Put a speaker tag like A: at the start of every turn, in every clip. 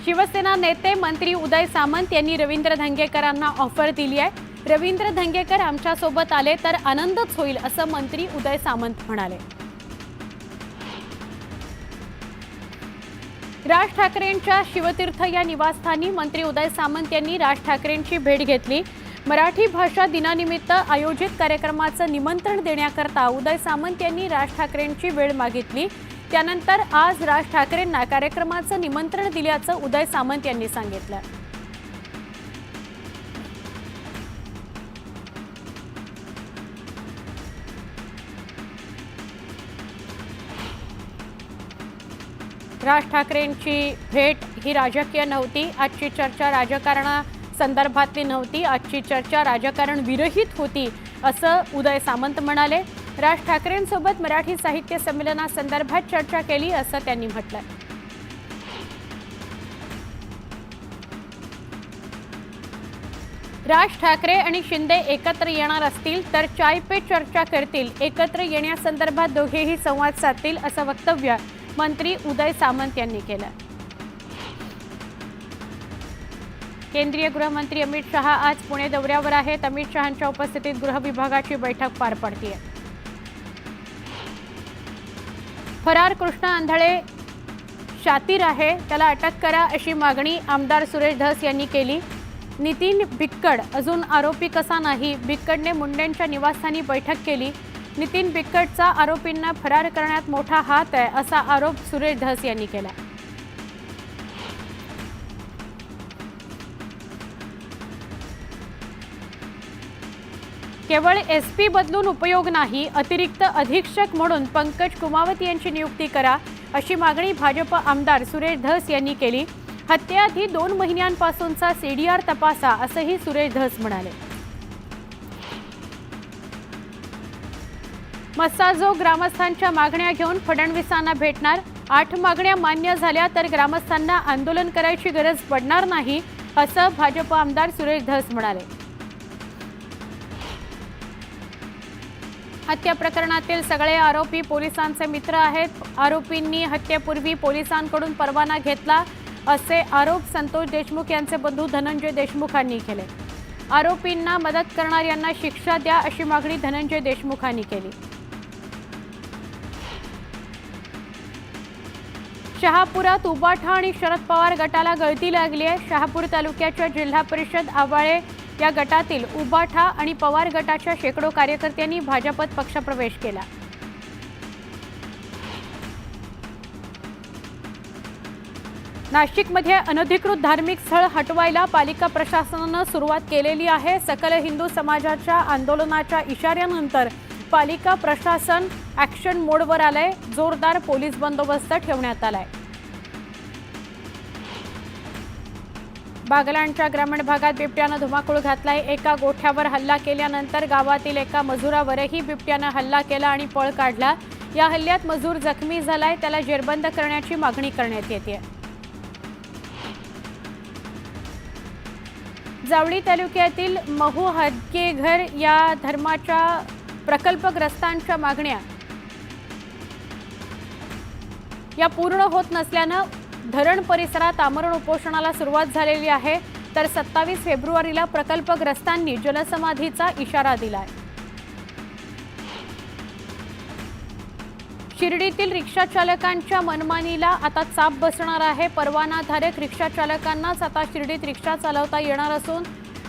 A: शिवसेना नेते मंत्री उदय सामंत यांनी रवींद्र धंगेकरांना ऑफर दिली आहे। रवींद्र धंगेकर आमच्या सोबत आले तर आनंदच होईल असं मंत्री उदय सामंत म्हणाले। राज ठाकरेंच्या शिवतीर्थ या निवासस्थानी मंत्री उदय सामंत यांनी राज ठाकरेंची भेट घेतली। मराठी भाषा दिनानिमित्त आयोजित कार्यक्रमाचं निमंत्रण देण्याकरता उदय सामंत यांनी राज ठाकरेंची वेळ मागितली। त्यानंतर आज राज ठाकरेंना कार्यक्रमाचं निमंत्रण दिल्याचं उदय सामंत यांनी सांगितलं। राज ठाकरेंची भेट ही राजकीय नव्हती। आजची चर्चा राजकारणासंदर्भातली नव्हती। आजची चर्चा राजकारण विरहित होती असं उदय सामंत म्हणाले। राज ठाकरेंसोबत मराठी साहित्य संमेलनासंदर्भात चर्चा केली असं त्यांनी म्हटलं। राज ठाकरे आणि शिंदे एकत्र येणार असतील तर चाय पे चर्चा करतील। एकत्र येण्यासंदर्भात दोघेही संवाद साधतील असं वक्तव्य मंत्री उदय सामंत यांनी केलं। केंद्रीय गृहमंत्री अमित शहा आज पुणे दौऱ्यावर आहेत। अमित शहांच्या उपस्थितीत गृह विभागाची बैठक पार पडते। फरार कृष्णा आंधळे शातीर आहे, त्याला अटक करा अशी मागणी आमदार सुरेश धस यांनी केली। नितीन बिक्कड अजून आरोपी कसा नाही? बिक्कडने मुंडेंच्या निवासस्थानी बैठक केली। नितीन बिक्कडचा आरोपींना फरार करण्यात मोठा हात आहे असा आरोप सुरेश धस यांनी केला। केवळ एसपी बदलून उपयोग नाही, अतिरिक्त अधीक्षक म्हणून पंकज कुमावत यांची नियुक्ती करा अशी मागणी भाजप आमदार सुरेश धस यांनी केली। हत्येआधी 2 महिन्यांपासूनचा सीडीआर तपासा असंही सुरेश धस म्हणाले। मस्साजो ग्रामस्थांच्या मागण्या घेऊन फडणवीसांना भेटणार। 8 मागण्या मान्य झाल्या तर ग्रामस्थांना आंदोलन करायची गरज पडणार नाही असं भाजप आमदार सुरेश धस म्हणाले। हत्या प्रकरणातील सगळे आरोपी पोलिसांचे मित्र आहेत। आरोपींनी हत्येपूर्वी पोलिसांकडून परवाना घेतला असे आरोप संतोष देशमुख यांचे बंधू धनंजय देशमुखांनी केले। आरोपींना मदत करणाऱ्यांना शिक्षा द्या अशी मागणी धनंजय देशमुखांनी केली। शहापुरात उबाठा आणि शरद पवार गटाला गळती लागली आहे। शहापूर तालुक्याच्या जिल्हा परिषद आवाळे या गटातील उबाठा आणि पवार गटाच्या शेकडो कार्यकर्त्यांनी भाजपत पक्षप्रवेश केला। नाशिकमध्ये अनधिकृत धार्मिक स्थळ हटवायला पालिका प्रशासनाने सुरुवात केलेली आहे। सकल हिंदू समाजाच्या आंदोलनाच्या इशाऱ्यानंतर पालिका प्रशासन ॲक्शन मोडवर आलंय। जोरदार पोलीस बंदोबस्त ठेवण्यात आलाय। बागलाणच्या ग्रामीण भागात बिबट्याने धुमाकूळ घातलाय। एका गोठ्यावर हल्ला केल्यानंतर गावातील एका मजुरावरही बिबट्याने हल्ला केला आणि पळ काढला। या हल्ल्यात मजूर जखमी झालाय, त्याला जेरबंद करण्याची मागणी करण्यात येते। जावळी तालुक्यातील महू हदगेघर या धर्माच्या प्रकल्पग्रस्तांच्या मागण्या या पूर्ण होत नसल्यानं धरण परिसरात आमरण उपोषणाला सुरुवात झालेली आहे। तर 27 फेब्रुवारीला प्रकल्पग्रस्तांनी जलसमाधीचा इशारा दिलाय। शिर्डीतील रिक्षा चालकांच्या मनमानीला आता चाप बसणार आहे। परवानाधारक रिक्षा चालकांनाच आता शिर्डीत रिक्षा चालवता येणार असून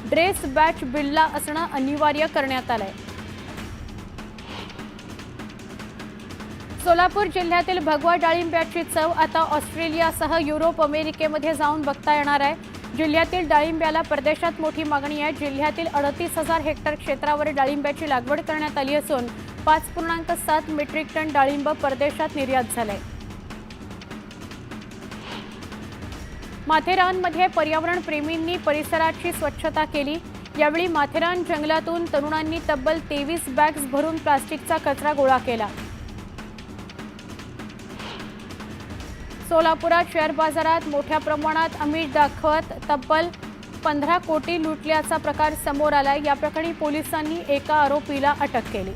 A: ड्रेस बॅच बिल्ला असणं अनिवार्य करण्यात आलंय। सोलापूर जिल्ह्यातील भगवा डाळिंब्याची चव आता ऑस्ट्रेलियासह युरोप अमेरिकेमध्ये जाऊन बघता येणार आहे। जिल्ह्यातील डाळिंब्याला परदेशात मोठी मागणी आहे। जिल्ह्यातील 38,000 हेक्टर क्षेत्रावर डाळिंब्याची लागवड करण्यात आली असून 5.7 मेट्रिक टन डाळिंब परदेशात निर्यात झालंय। माथेरानमध्ये पर्यावरण प्रेमींनी परिसराची स्वच्छता केली। यावेळी माथेरान जंगलातून तरुणांनी तब्बल 23 बॅग्स भरून प्लास्टिकचा कचरा गोळा केला। सोलापुरात शेअर बाजारात मोठ्या प्रमाणात आमिष दाखवत तब्बल 15 कोटी लुटल्याचा प्रकार समोर आलाय। या प्रकरणी पोलिसांनी एका आरोपीला अटक केली।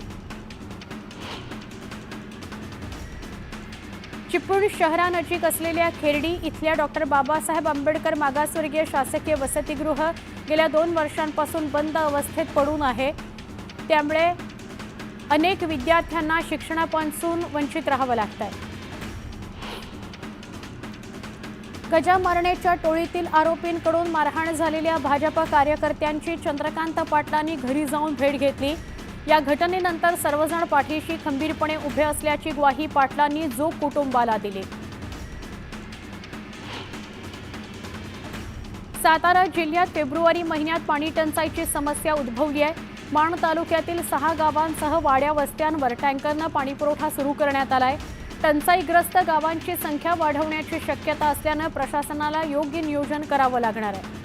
A: चिपळूण शहरानजीक असलेल्या खेर्डी इथल्या डॉक्टर बाबासाहेब आंबेडकर मागासवर्गीय शासकीय वसतिगृह गेल्या 2 वर्षांपासून बंद अवस्थेत पडून आहे। त्यामुळे अनेक विद्यार्थ्यांना शिक्षणापासून वंचित राहावं लागतंय। गजा मारण्याच्या टोळीतील आरोपींकडून मारहाण झालेल्या भाजप कार्यकर्त्यांची चंद्रकांत पाटलांनी घरी जाऊन भेट घेतली। या घटनेनंतर सर्वजण पाठीशी खंबीरपणे उभे असल्याची ग्वाही पाटलांनी जो कुटुंबाला दिली। सातारा जिल्ह्यात फेब्रुवारी महिन्यात पाणी टंचाईची समस्या उद्भवली आहे। माण तालुक्यातील 6 गावांसह वाड्या वस्त्यांवर टँकरनं पाणीपुरवठा सुरू करण्यात आलाय। टंचाईग्रस्त गावांची संख्या वाढवण्याची शक्यता असल्यानं प्रशासनाला योग्य नियोजन करावं लागणार आहे।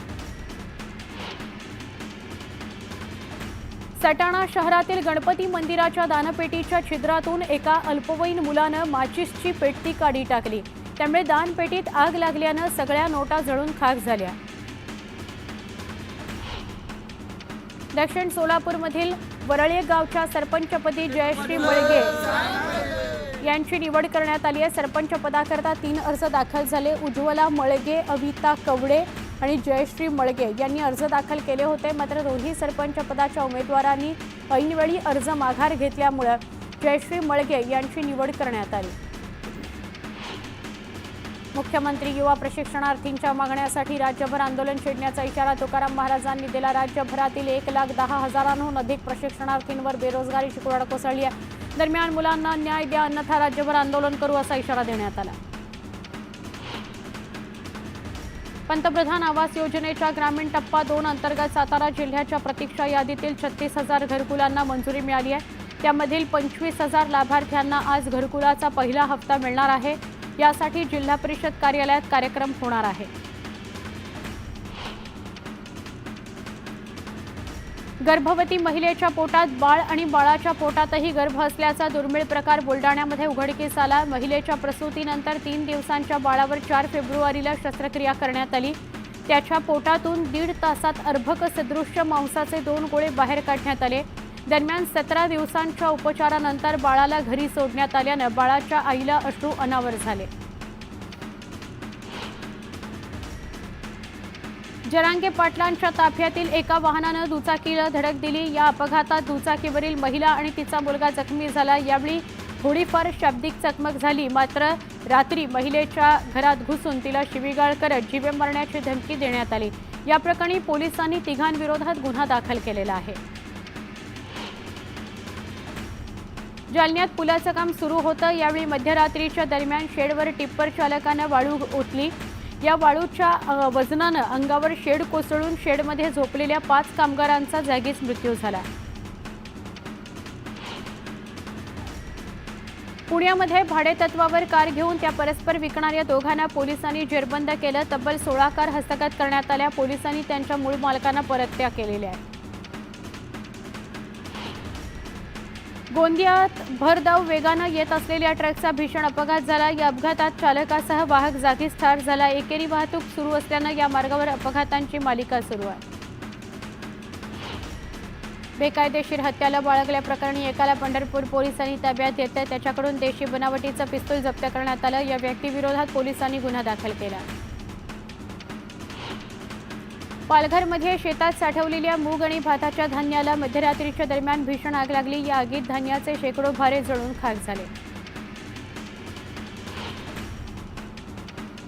A: सटाणा शहरातील गणपती मंदिराच्या दानपेटीच्या छिद्रातून एका अल्पवयीन मुलानं माचीसची पेटती काढी टाकली। त्यामुळे दानपेटीत आग लागल्यानं सगळ्या नोटा जळून खाक झाल्या। दक्षिण सोलापूरमधील वरळे गावच्या सरपंचपदी जयश्री मळगे यांची निवड करण्यात आली आहे। सरपंच पदाकरता 3 अर्ज दाखल झाले। उज्ज्वला मळगे, अविता कवडे आणि जयश्री मळगे यांनी अर्ज दाखल केले होते। मात्र दोन्ही सरपंच पदाच्या उमेदवारांनी ऐनवेळी अर्ज माघार घेतल्यामुळे जयश्री मळगे यांची निवड करण्यात आली। मुख्यमंत्री युवा प्रशिक्षणार्थींच्या मागण्यासाठी राज्यभर आंदोलन छेडण्याचा इशारा तुकाराम महाराजांनी दिला। राज्यभरातील 1,10,000हून अधिक प्रशिक्षणार्थींवर बेरोजगारीची कुऱ्हाड कोसळली आहे। दरम्यान मुलांना न्याय द्या अन्यथा राज्यभर आंदोलन करू असा इशारा देण्यात आला। पंतप्रधान आवास योजनेच्या ग्रामीण टप्पा 2 अंतर्गत सातारा जिल्ह्याच्या प्रतीक्षा यादीतील 36,000 घरकुलांना मंजुरी मिळाली आहे। त्यामधील 25,000 लाभार्थ्यांना आज घरकुलाचा पहिला हप्ता मिळणार आहे। यासाठी जिल्हा परिषद कार्यालयात कार्यक्रम होणार आहे। गर्भवती महिलेच्या पोटात बाळ आणि बाळाच्या पोटातही गर्भ असल्याचा दुर्मिळ प्रकार बुलडाण्यामध्ये उघडकीस आला। महिलेच्या प्रसूतीनंतर 3 दिवसांच्या बाळावर 4 फेब्रुवारीला शस्त्रक्रिया करण्यात आली। त्याच्या पोटातून 1.5 तासात अर्भक सदृश्य मांसाचे 2 गोळे बाहेर काढण्यात आले। दरम्यान 17 दिवसांच्या उपचारानंतर बाळाला घरी सोडण्यात आल्यानं बाळाच्या आईला अश्रू अनावर झाले। जरांगे पाटलांच्या ताफ्यातील एका वाहनानं दुचाकीला धडक दिली। या अपघातात दुचाकीवरील महिला आणि तिचा मुलगा जखमी झाला। यावेळी थोडीफार शाब्दिक चकमक झाली। मात्र रात्री महिलेच्या घरात घुसून तिला शिवीगाळ करत जीवे मारण्याची धमकी देण्यात आली। या प्रकरणी पोलिसांनी तिघांविरोधात गुन्हा दाखल केलेला आहे। जालन्यात पुलाचं काम सुरू होतं। यावेळी मध्यरात्रीच्या दरम्यान शेडवर टिप्पर चालकानं वाळू ओतली। या वाळूच्या वजनानं अंगावर शेड कोसळून शेडमध्ये झोपलेल्या 5 कामगारांचा जागीच मृत्यू झाला। पुण्यामध्ये भाडेतत्वावर कार घेऊन त्या परस्पर विकणाऱ्या दोघांना पोलिसांनी जेरबंद केलं। तब्बल 16 कार हस्तगत करण्यात आल्या। पोलिसांनी त्यांच्या मूळ मालकांना परत्या केलेल्या आहेत। गोंदियात भरधाव वेगानं येत असलेल्या ट्रकचा भीषण अपघात झाला। या अपघातात चालकासह वाहक जागीच ठार झाला। एकेरी वाहतूक सुरू असल्यानं या मार्गावर अपघातांची मालिका सुरू आहे। बेकायदेशीर हत्याला बाळगल्याप्रकरणी एकाला पंढरपूर पोलिसांनी ताब्यात घेतलं। त्याच्याकडून देशी बनावटीचं पिस्तूल जप्त करण्यात आलं। या व्यक्तीविरोधात पोलिसांनी गुन्हा दाखल केला। पालघरमध्ये शेतात साठवलेल्या मूग आणि भाताच्या धान्याला मध्यरात्रीच्या दरम्यान भीषण आग लागली। या आगीत धान्याचे शेकडो भारे जळून खाक झाले।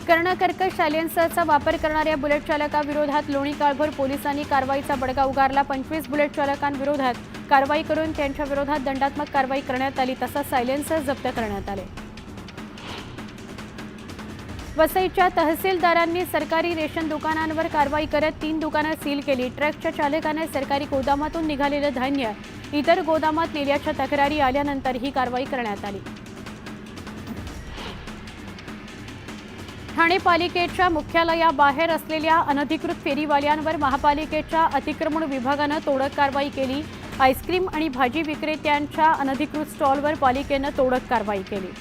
A: कर्णकर्कश सायलेन्सरचा वापर करणाऱ्या बुलेट चालकाविरोधात लोणी काळभोर पोलिसांनी कारवाईचा बडगा उगारला। 25 बुलेट चालकांविरोधात कारवाई करून त्यांच्या विरोधात दंडात्मक कारवाई करण्यात आली। तसंच सायलेन्सर जप्त करण्यात आले। वसईच्या तहसीलदारांनी सरकारी रेशन दुकानांवर कारवाई करत 3 दुकानं सील केली। ट्रकच्या चालकाने सरकारी गोदामातून निघालेलं धान्य इतर गोदामात नेल्याच्या तक्रारी आल्यानंतर ही कारवाई करण्यात आली। ठाणे पालिकेच्या मुख्यालयाबाहेर असलेल्या अनधिकृत फेरीवाल्यांवर महापालिकेच्या अतिक्रमण विभागानं तोडक कारवाई केली। आईस्क्रीम आणि भाजी विक्रेत्यांच्या अनधिकृत स्टॉलवर पालिकेनं तोडक कारवाई केली।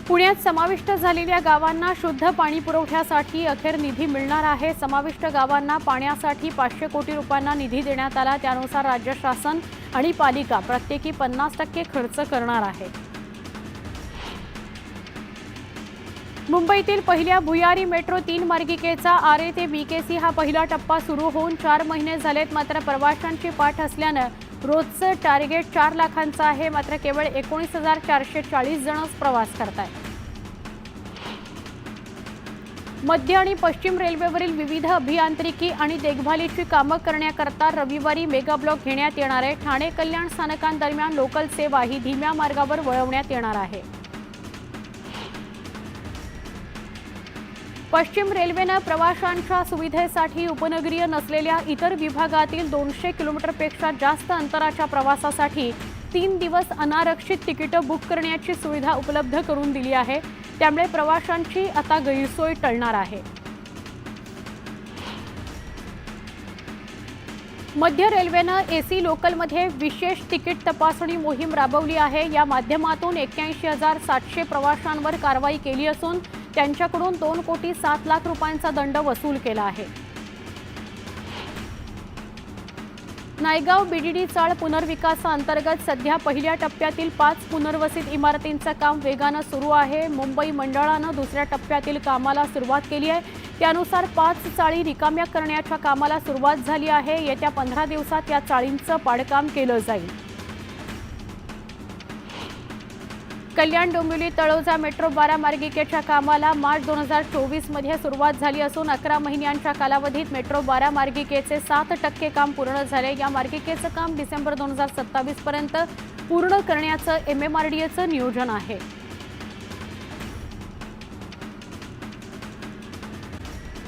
A: पुण्यात समाविष्ट झालेल्या गावांना शुद्ध पाणी पुरवठ्यासाठी अखेर निधी मिळणार आहे। समाविष्ट गावांना पाण्यासाठी 500 कोटी रुपयांना निधी देण्यात आला। त्यानुसार राज्य शासन आणि पालिका प्रत्येकी 50% खर्च करणार आहे। मुंबईतील पहिल्या भुयारी मेट्रो 3 मार्गिकेचा आरे ते बीकेसी हा पहिला टप्पा सुरू होऊन 4 महिने झालेत। मात्र प्रवाशांची पाठ असल्याने रोजचं टार्गेट 4 लाखांचं आहे। मात्र केवळ 19,440 जणच प्रवास करतायत। मध्य आणि पश्चिम रेल्वेवरील विविध अभियांत्रिकी आणि देखभालीची कामं करण्याकरता रविवारी मेगा ब्लॉक घेण्यात येणार आहे। ठाणे कल्याण स्थानकांदरम्यान लोकल सेवा ही धीम्या मार्गावर वळवण्यात येणार आहे। पश्चिम रेल्वेने प्रवाशांच्या सुविधेसाठी उपनगरीय नसलेल्या इतर विभागातील 200 किलोमीटरपेक्षा जास्त अंतराच्या प्रवासासाठी 3 दिवस अनारक्षित तिकीटं बुक करण्याची सुविधा उपलब्ध करून दिली आहे। त्यामुळे प्रवाशांची आता गैरसोय टळणार आहे। मध्य रेल्वेनं एसी लोकलमध्ये विशेष तिकीट तपासणी मोहीम राबवली आहे। या माध्यमातून 81,700 प्रवाशांवर कारवाई केली असून त्यांच्याकडून 2,07,00,000 रुपयांचा दंड वसूल केला आहे। नायगाव बीडीडी चाळ पुनर्विकासाअंतर्गत सध्या पहिल्या टप्प्यातील 5 पुनर्वसित इमारतींचं काम वेगानं सुरू आहे। मुंबई मंडळानं दुसऱ्या टप्प्यातील कामाला सुरुवात केली आहे। त्यानुसार 5 चाळी रिकाम्या करण्याच्या कामाला सुरुवात झाली आहे। येत्या 15 दिवसात या चाळींचं पाडकाम केलं जाईल। कल्याण डोंबिवली तळोजा मेट्रो 12 मार्गिकेच्या कामाला मार्च 2024 मध्ये सुरुवात झाली असून 11 महिन्यांच्या कालावधीत मेट्रो 12 मार्गिकेचे 7% काम पूर्ण झाले। या मार्गिकेचं काम डिसेंबर 2027 पर्यंत पूर्ण करण्याचं MMRDAचं नियोजन आहे।